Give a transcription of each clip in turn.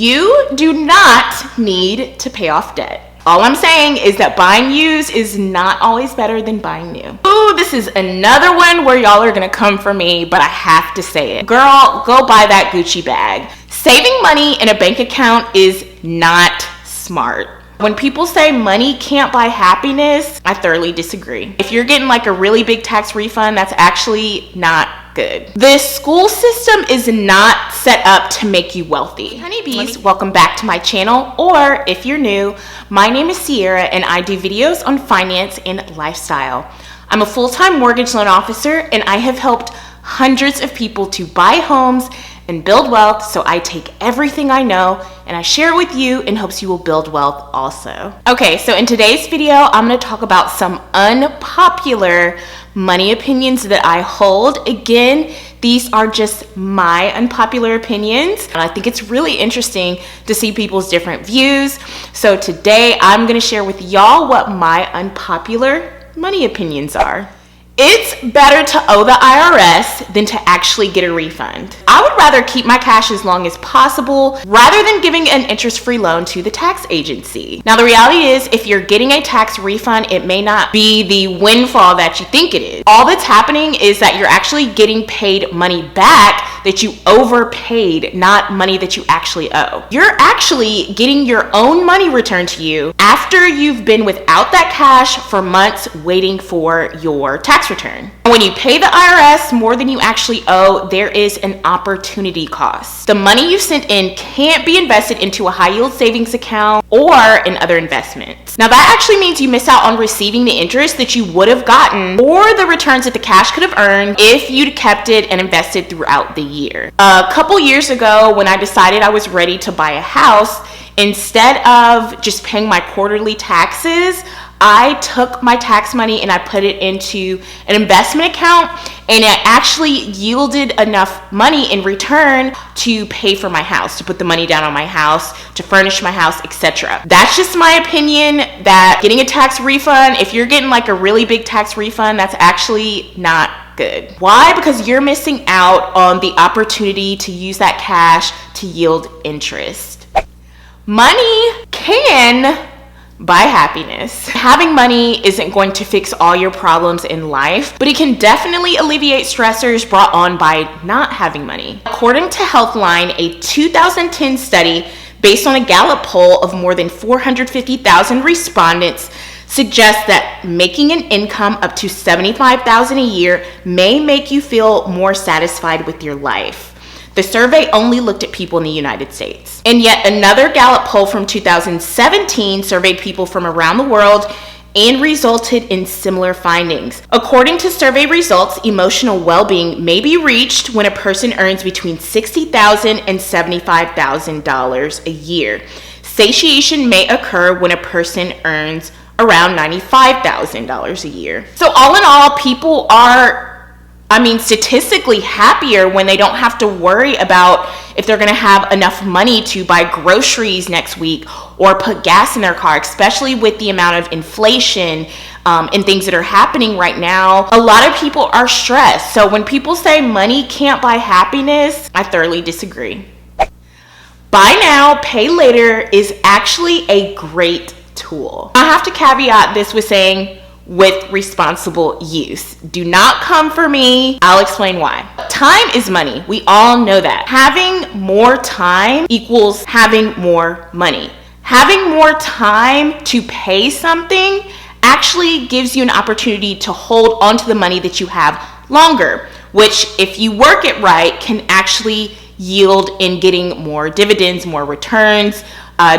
You do not need to pay off debt. All I'm saying is that buying used is not always better than buying new. Ooh, this is another one where y'all are gonna come for me, but I have to say it. Girl, go buy that Gucci bag. Saving money in a bank account is not smart. When people say money can't buy happiness, I thoroughly disagree. If you're getting like a really big tax refund, that's actually not good. This school system is not set up to make you wealthy. Honeybees, welcome back to my channel, or if you're new, my name is Ciara and I do videos on finance and lifestyle. I'm a full-time mortgage loan officer and I have helped hundreds of people to buy homes and build wealth, so I take everything I know and I share it with you in hopes you will build wealth also. Okay, so in today's video, I'm gonna talk about some unpopular money opinions that I hold. Again, these are just my unpopular opinions, and I think it's really interesting to see people's different views. So today, I'm gonna share with y'all what my unpopular money opinions are. It's better to owe the IRS than to actually get a refund. I would rather keep my cash as long as possible rather than giving an interest-free loan to the tax agency. Now, the reality is, if you're getting a tax refund, it may not be the windfall that you think it is. All that's happening is that you're actually getting paid money back that you overpaid, not money that you actually owe. You're actually getting your own money returned to you after you've been without that cash for months waiting for your tax return. When you pay the IRS more than you actually owe, there is an opportunity cost. The money you sent in can't be invested into a high yield savings account or in other investments. Now that actually means you miss out on receiving the interest that you would have gotten or the returns that the cash could have earned if you'd kept it and invested throughout the year. A couple years ago, when I decided I was ready to buy a house, instead of just paying my quarterly taxes, I took my tax money and I put it into an investment account, and it actually yielded enough money in return to pay for my house, to put the money down on my house, to furnish my house, etc. That's just my opinion, that getting a tax refund, if you're getting like a really big tax refund, that's actually not good. Why? Because you're missing out on the opportunity to use that cash to yield interest. Money can buy happiness. Having money isn't going to fix all your problems in life, but it can definitely alleviate stressors brought on by not having money. According to Healthline, a 2010 study based on a Gallup poll of more than 450,000 respondents suggests that making an income up to $75,000 a year may make you feel more satisfied with your life. The survey only looked at people in the United States. And yet another Gallup poll from 2017 surveyed people from around the world and resulted in similar findings. According to survey results, emotional well-being may be reached when a person earns between $60,000 and $75,000 a year. Satiation may occur when a person earns around $95,000 a year. So all in all, people are statistically happier when they don't have to worry about if they're gonna have enough money to buy groceries next week or put gas in their car, especially with the amount of inflation and things that are happening right now. A lot of people are stressed. So when people say money can't buy happiness, I thoroughly disagree. Buy now, pay later is actually a great tool. I have to caveat this with saying, with responsible use. Do not come for me. I'll explain why. Time is money. We all know that. Having more time equals having more money. Having more time to pay something actually gives you an opportunity to hold onto the money that you have longer, which, if you work it right, can actually yield in getting more dividends, more returns,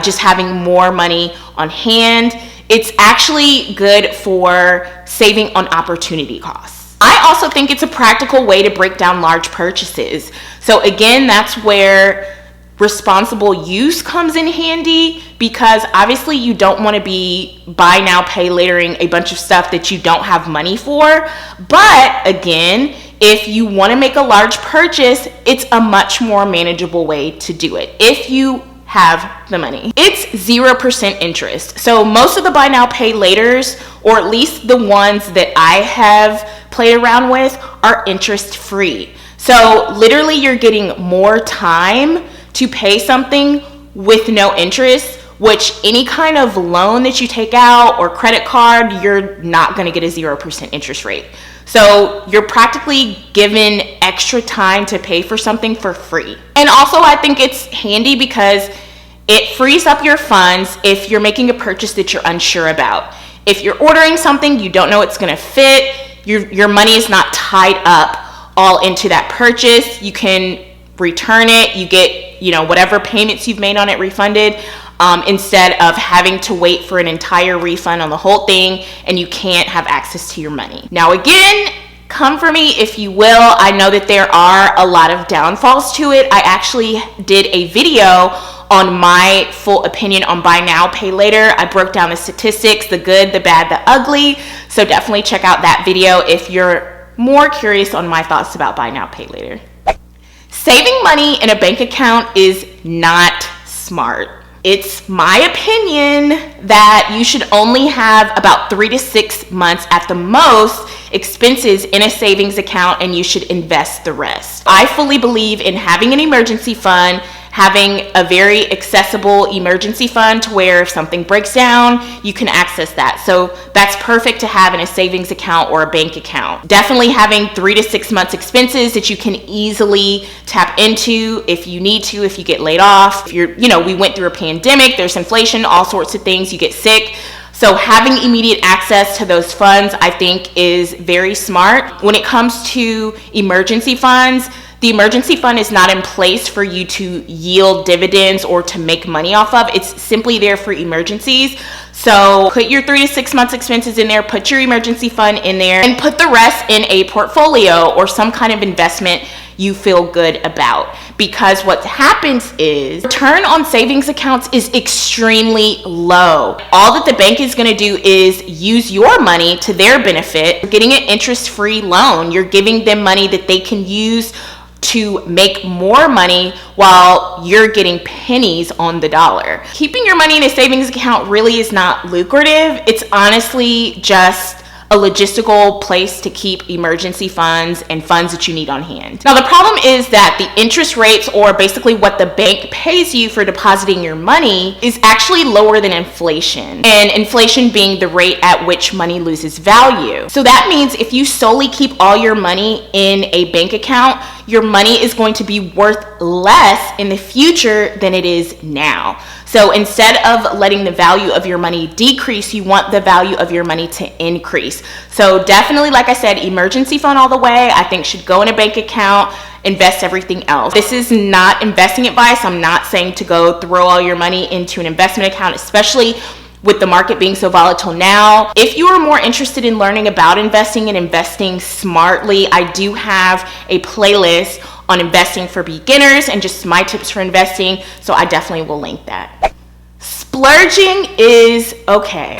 just having more money on hand. It's actually good for saving on opportunity costs. I also think it's a practical way to break down large purchases. So again, that's where responsible use comes in handy, because obviously you don't want to be buy now, pay latering a bunch of stuff that you don't have money for. But again, if you want to make a large purchase, it's a much more manageable way to do it if you have the money. It's 0% interest. So most of the buy now, pay laters, or at least the ones that I have played around with, are interest free. So literally you're getting more time to pay something with no interest, which any kind of loan that you take out or credit card, you're not going to get a 0% interest rate. So you're practically given extra time to pay for something for free. And also I think it's handy because it frees up your funds if you're making a purchase that you're unsure about. If you're ordering something you don't know it's going to fit, your money is not tied up all into that purchase. You can return it, you get, whatever payments you've made on it refunded, instead of having to wait for an entire refund on the whole thing and you can't have access to your money. Now again, come for me if you will. I know that there are a lot of downfalls to it. I actually did a video on my full opinion on buy now, pay later. I broke down the statistics, the good, the bad, the ugly. So definitely check out that video if you're more curious on my thoughts about buy now, pay later. Saving money in a bank account is not smart. It's my opinion that you should only have about 3 to 6 months at the most expenses in a savings account, and you should invest the rest. I fully believe in having an emergency fund, having a very accessible emergency fund to where if something breaks down, you can access that. So that's perfect to have in a savings account or a bank account. Definitely having 3 to 6 months expenses that you can easily tap into if you need to, if you get laid off. If we went through a pandemic, there's inflation, all sorts of things, you get sick. So having immediate access to those funds, I think, is very smart. When it comes to emergency funds, the emergency fund is not in place for you to yield dividends or to make money off of. It's simply there for emergencies. So put your 3 to 6 months expenses in there, put your emergency fund in there, and put the rest in a portfolio or some kind of investment you feel good about. Because what happens is return on savings accounts is extremely low. All that the bank is going to do is use your money to their benefit. You're getting an interest-free loan. You're giving them money that they can use to make more money while you're getting pennies on the dollar. Keeping your money in a savings account really is not lucrative. It's honestly just a logistical place to keep emergency funds and funds that you need on hand. Now the problem is that the interest rates, or basically what the bank pays you for depositing your money, is actually lower than inflation, and inflation being the rate at which money loses value. So that means if you solely keep all your money in a bank account, your money is going to be worth less in the future than it is now. So instead of letting the value of your money decrease, you want the value of your money to increase. So definitely, like I said, emergency fund all the way. I think should go in a bank account, invest everything else. This is not investing advice. I'm not saying to go throw all your money into an investment account, especially with the market being so volatile now. If you are more interested in learning about investing and investing smartly, I do have a playlist on investing for beginners and just my tips for investing, so I definitely will link that. Splurging is okay.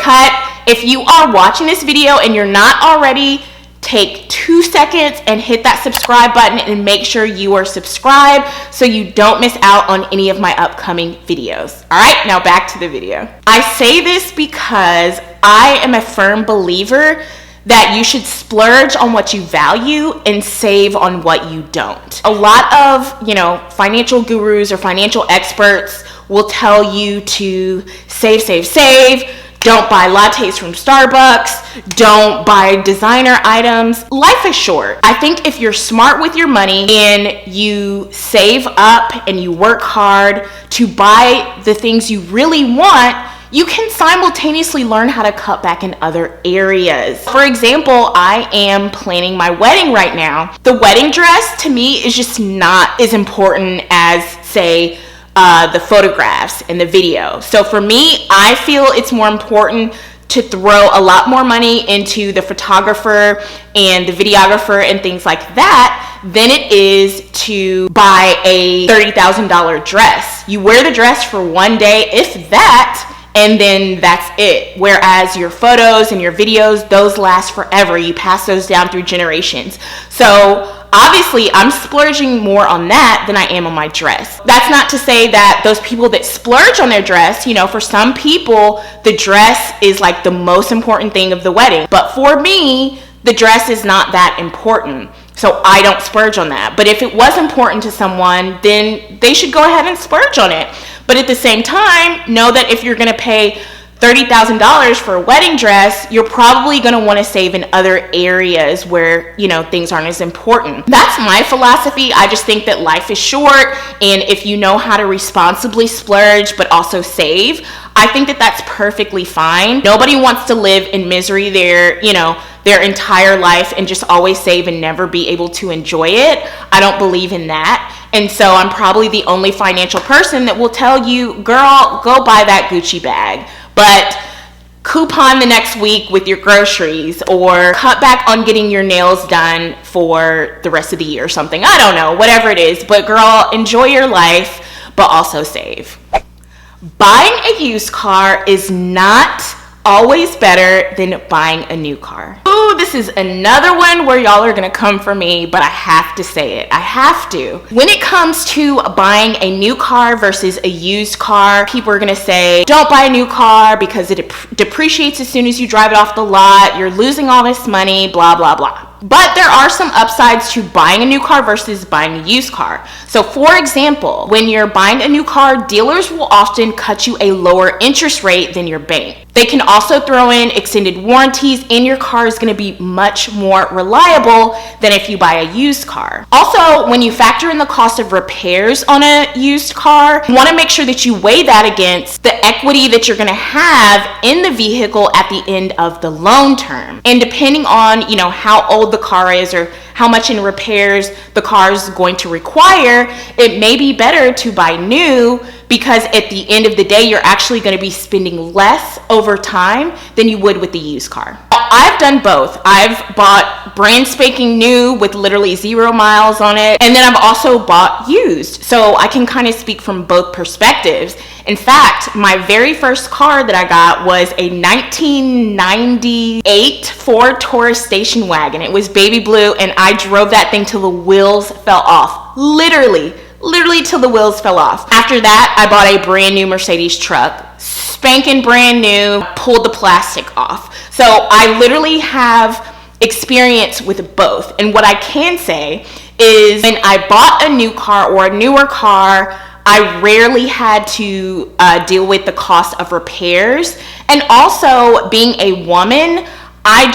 If you are watching this video and you're not already, take 2 seconds and hit that subscribe button and make sure you are subscribed so you don't miss out on any of my upcoming videos. All right, now back to the video. I say this because I am a firm believer that you should splurge on what you value and save on what you don't. A lot of, financial gurus or financial experts will tell you to save. Don't buy lattes from Starbucks. Don't buy designer items. Life is short. I think if you're smart with your money and you save up and you work hard to buy the things you really want, you can simultaneously learn how to cut back in other areas. For example, I am planning my wedding right now. The wedding dress to me is just not as important as, say, the photographs and the video. So for me, I feel it's more important to throw a lot more money into the photographer and the videographer and things like that than it is to buy a $30,000 dress. You wear the dress for one day, if that, and then that's it. Whereas your photos and your videos, those last forever. You pass those down through generations. So obviously, I'm splurging more on that than I am on my dress. That's not to say that those people that splurge on their dress, for some people, the dress is like the most important thing of the wedding. But for me, the dress is not that important. So I don't splurge on that. But if it was important to someone, then they should go ahead and splurge on it. But at the same time, know that if you're going to pay $30,000 for a wedding dress, you're probably going to want to save in other areas where, things aren't as important. That's my philosophy. I just think that life is short, and if you know how to responsibly splurge but also save, I think that that's perfectly fine. Nobody wants to live in misery their entire life and just always save and never be able to enjoy it. I don't believe in that. And so I'm probably the only financial person that will tell you, girl, go buy that Gucci bag. But coupon the next week with your groceries, or cut back on getting your nails done for the rest of the year or something. I don't know, whatever it is. But girl, enjoy your life, but also save. Buying a used car is not always better than buying a new car. Ooh, this is another one where y'all are gonna come for me, but I have to say it. I have to. When it comes to buying a new car versus a used car, people are gonna say, don't buy a new car because it depreciates as soon as you drive it off the lot. You're losing all this money, blah, blah, blah. But there are some upsides to buying a new car versus buying a used car. So for example, when you're buying a new car, dealers will often cut you a lower interest rate than your bank. They can also throw in extended warranties, and your car is going to be much more reliable than if you buy a used car. Also, when you factor in the cost of repairs on a used car, you want to make sure that you weigh that against the equity that you're going to have in the vehicle at the end of the loan term. And depending on, how old the car is or how much in repairs the car is going to require, it may be better to buy new, because at the end of the day, you're actually going to be spending less over time than you would with the used car. I've done both. I've bought brand spanking new with literally 0 miles on it, and then I've also bought used. So I can kind of speak from both perspectives. In fact, my very first car that I got was a 1998 Ford Taurus station wagon. It was baby blue, and I drove that thing till the wheels fell off. Literally till the wheels fell off. After that, I bought a brand new Mercedes truck, spanking brand new, pulled the plastic off. So I literally have experience with both. And what I can say is, when I bought a new car or a newer car, I rarely had to deal with the cost of repairs. And also, being a woman, I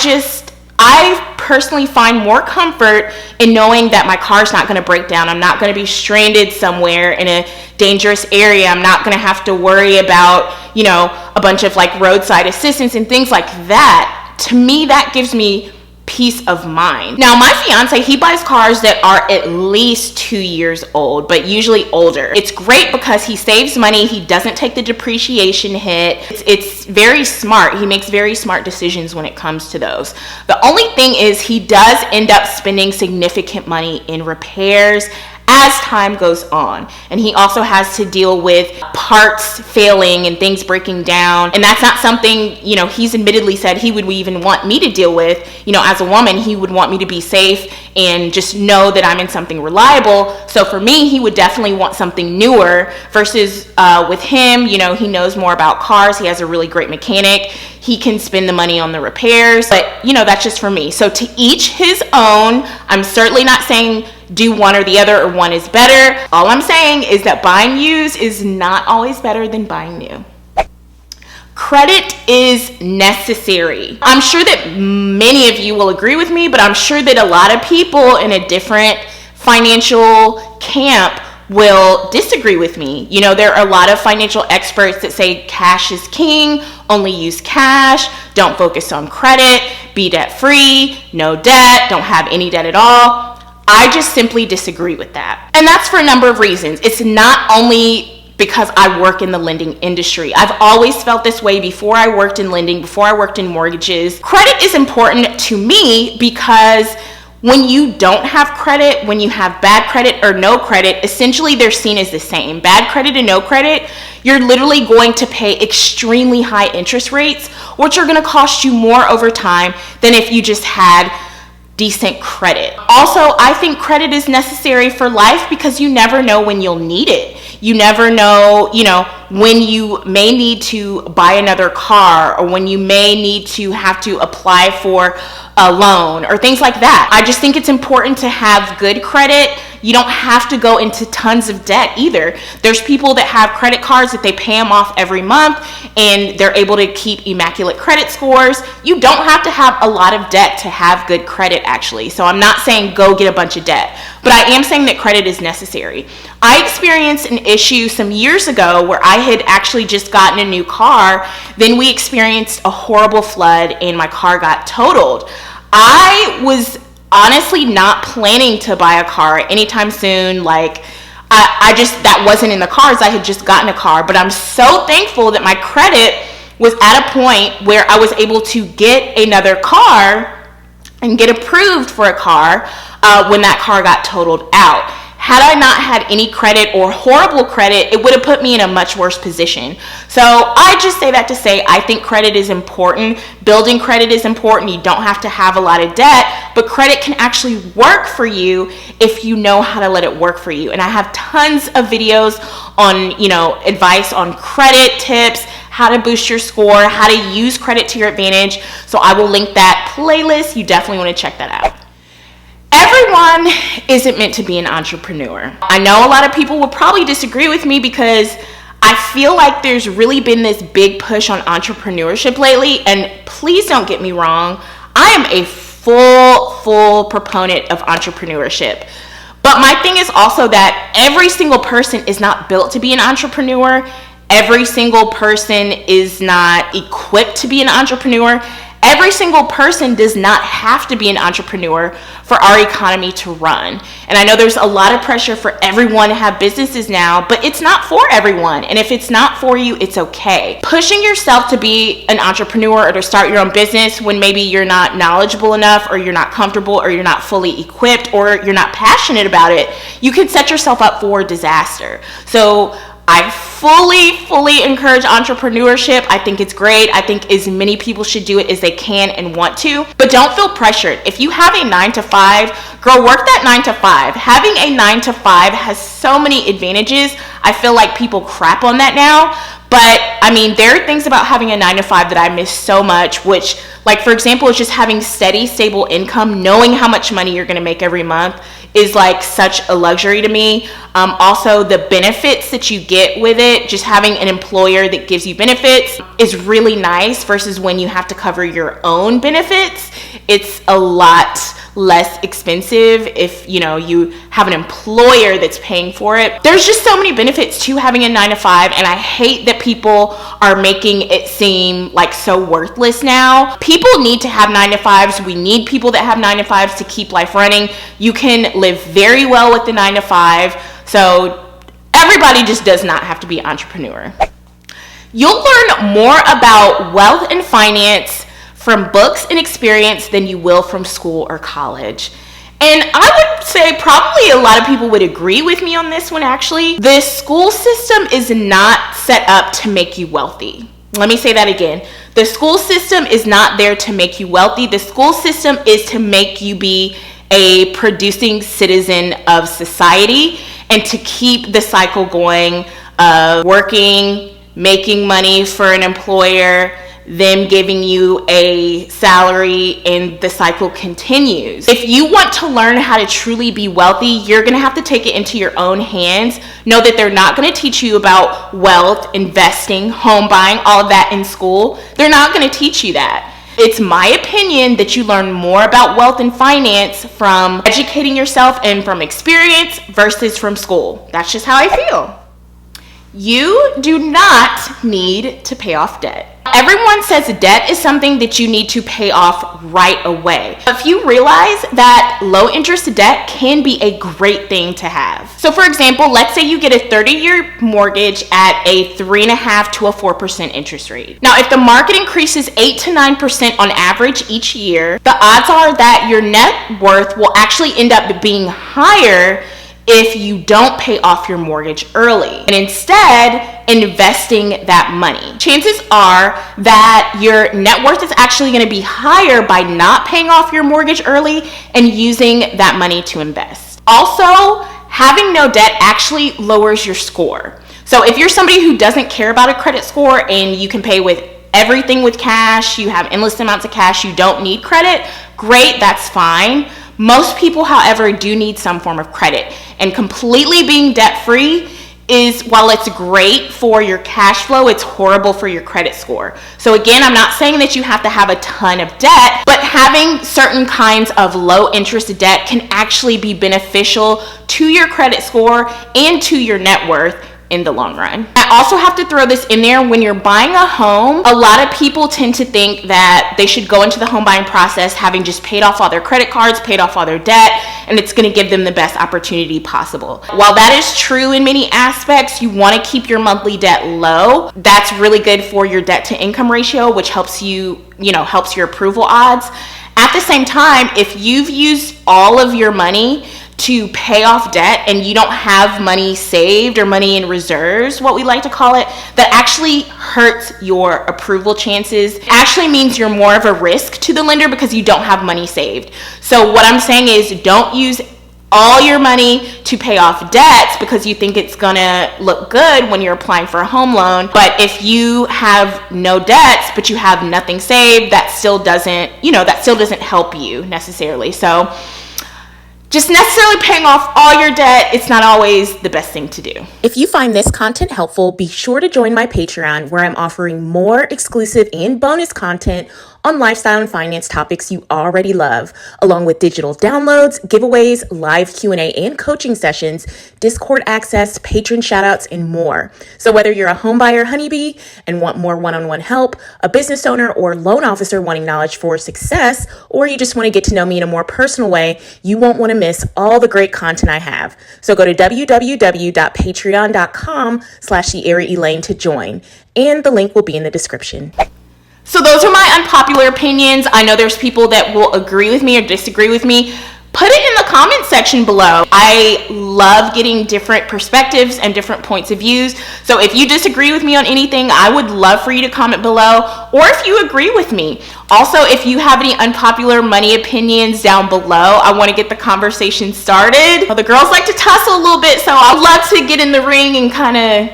personally find more comfort in knowing that my car's not going to break down. I'm not going to be stranded somewhere in a dangerous area. I'm not going to have to worry about, a bunch of roadside assistance and things like that. To me, that gives me peace of mind. Now, my fiance, he buys cars that are at least 2 years old, but usually older. It's great because he saves money. He doesn't take the depreciation hit. It's very smart. He makes very smart decisions when it comes to those. The only thing is, he does end up spending significant money in repairs as time goes on. And he also has to deal with parts failing and things breaking down. And that's not something, he's admittedly said he would even want me to deal with. As a woman, he would want me to be safe and just know that I'm in something reliable. So for me, he would definitely want something newer versus with him, he knows more about cars. He has a really great mechanic. He can spend the money on the repairs. But, that's just for me. So to each his own. I'm certainly not saying do one or the other or one is better. All I'm saying is that buying used is not always better than buying new. Credit is necessary. I'm sure that many of you will agree with me, but I'm sure that a lot of people in a different financial camp will disagree with me. There are a lot of financial experts that say cash is king, only use cash, don't focus on credit, be debt free, no debt, don't have any debt at all. I just simply disagree with that. And that's for a number of reasons. It's not only because I work in the lending industry. I've always felt this way before I worked in lending, before I worked in mortgages. Credit is important to me because when you don't have credit, when you have bad credit or no credit, essentially they're seen as the same. Bad credit and no credit, you're literally going to pay extremely high interest rates, which are going to cost you more over time than if you just had decent credit. Also, I think credit is necessary for life because you never know when you'll need it. You never know, when you may need to buy another car, or when you may need to have to apply for a loan or things like that. I just think it's important to have good credit. You don't have to go into tons of debt either. There's people that have credit cards that they pay them off every month and they're able to keep immaculate credit scores. You don't have to have a lot of debt to have good credit, actually. So I'm not saying go get a bunch of debt, but I am saying that credit is necessary. I experienced an issue some years ago where I had actually just gotten a new car. Then we experienced a horrible flood and my car got totaled. I was honestly not planning to buy a car anytime soon. Like, I just, that wasn't in the cards. I had just gotten a car, but I'm so thankful that my credit was at a point where I was able to get another car and get approved for a car when that car got totaled out. Had I not had any credit or horrible credit, it would have put me in a much worse position. So I just say that to say I think credit is important. Building credit is important. You don't have to have a lot of debt, but credit can actually work for you if you know how to let it work for you. And I have tons of videos on, advice on credit tips, how to boost your score, how to use credit to your advantage. So I will link that playlist. You definitely want to check that out. Everyone isn't meant to be an entrepreneur. I know a lot of people will probably disagree with me because I feel like there's really been this big push on entrepreneurship lately, and please don't get me wrong, I am a full proponent of entrepreneurship. But my thing is also that every single person is not built to be an entrepreneur. Every single person is not equipped to be an entrepreneur. Every single person does not have to be an entrepreneur for our economy to run. And I know there's a lot of pressure for everyone to have businesses now, but it's not for everyone. And if it's not for you, it's okay. Pushing yourself to be an entrepreneur or to start your own business when maybe you're not knowledgeable enough, or you're not comfortable, or you're not fully equipped, or you're not passionate about it, you can set yourself up for disaster. So I fully encourage entrepreneurship. I think it's great. I think as many people should do it as they can and want to, but don't feel pressured. If you have a 9-to-5, girl, work that 9-to-5. Having a 9-to-5 has so many advantages. I feel like people crap on that now, but I mean, there are things about having a 9-to-5 that I miss so much, which, like, for example, is just having steady, stable income, knowing how much money you're going to make every month is like such a luxury to me. Also, the benefits that you get with it, just having an employer that gives you benefits is really nice versus when you have to cover your own benefits. It's a lot less expensive if you have an employer that's paying for it. There's just so many benefits to having a 9-to-5, and I hate that people are making it seem like so worthless now. People need to have 9-to-5s. We need people that have 9-to-5s to keep life running. You can live very well with the 9-to-5, so everybody just does not have to be an entrepreneur. You'll learn more about wealth and finance from books and experience than you will from school or college. And I would say probably a lot of people would agree with me on this one, actually. The school system is not set up to make you wealthy. Let me say that again. The school system is not there to make you wealthy. The school system is to make you be a producing citizen of society and to keep the cycle going of working, making money for an employer, them giving you a salary, and the cycle continues. If you want to learn how to truly be wealthy, you're going to have to take it into your own hands. Know that they're not going to teach you about wealth, investing, home buying, all of that in school. They're not going to teach you that. It's my opinion that you learn more about wealth and finance from educating yourself and from experience versus from school. That's just how I feel. You do not need to pay off debt. Everyone says debt is something that you need to pay off right away. If you realize that low interest debt can be a great thing to have. So for example, let's say you get a 30-year mortgage at a 3.5 to a 4% interest rate. Now, if the market increases 8 to 9% on average each year, the odds are that your net worth will actually end up being higher if you don't pay off your mortgage early and instead investing that money. Chances are that your net worth is actually going to be higher by not paying off your mortgage early and using that money to invest. Also, having no debt actually lowers your score. So if you're somebody who doesn't care about a credit score and you can pay with everything with cash, you have endless amounts of cash, you don't need credit, great, that's fine. Most people, however, do need some form of credit, and completely being debt-free is, while it's great for your cash flow, it's horrible for your credit score. So again, I'm not saying that you have to have a ton of debt, but having certain kinds of low interest debt can actually be beneficial to your credit score and to your net worth in the long run. I also have to throw this in there. When you're buying a home, a lot of people tend to think that they should go into the home buying process having just paid off all their credit cards, paid off all their debt, and it's going to give them the best opportunity possible. While that is true in many aspects, you want to keep your monthly debt low. That's really good for your debt to income ratio, which helps helps your approval odds. At the same time, if you've used all of your money to pay off debt and you don't have money saved or money in reserves, what we like to call it, that actually hurts your approval chances. It actually means you're more of a risk to the lender because you don't have money saved. So what I'm saying is, don't use all your money to pay off debts because you think it's gonna look good when you're applying for a home loan. But if you have no debts but you have nothing saved, that still doesn't help you necessarily. So just necessarily paying off all your debt, it's not always the best thing to do. If you find this content helpful, be sure to join my Patreon, where I'm offering more exclusive and bonus content on lifestyle and finance topics you already love, along with digital downloads, giveaways, live Q&A and coaching sessions, Discord access, patron shoutouts, and more. So whether you're a home buyer honeybee and want more one-on-one help, a business owner or loan officer wanting knowledge for success, or you just want to get to know me in a more personal way, you won't want to miss all the great content I have. So go to www.patreon.com/Elaine to join, and the link will be in the description. So those are my unpopular opinions. I know there's people that will agree with me or disagree with me. Put it in the comment section below. I love getting different perspectives and different points of views. So if you disagree with me on anything, I would love for you to comment below, or if you agree with me. Also, if you have any unpopular money opinions down below, I want to get the conversation started. Well, the girls like to tussle a little bit, so I'd love to get in the ring and kind of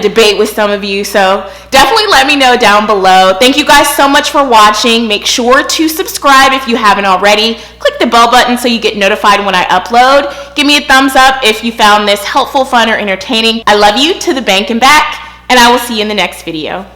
debate with some of you. So definitely let me know down below. Thank you guys so much for watching. Make sure to subscribe if you haven't already. Click the bell button so you get notified when I upload. Give me a thumbs up if you found this helpful, fun, or entertaining. I love you to the bank and back, and I will see you in the next video.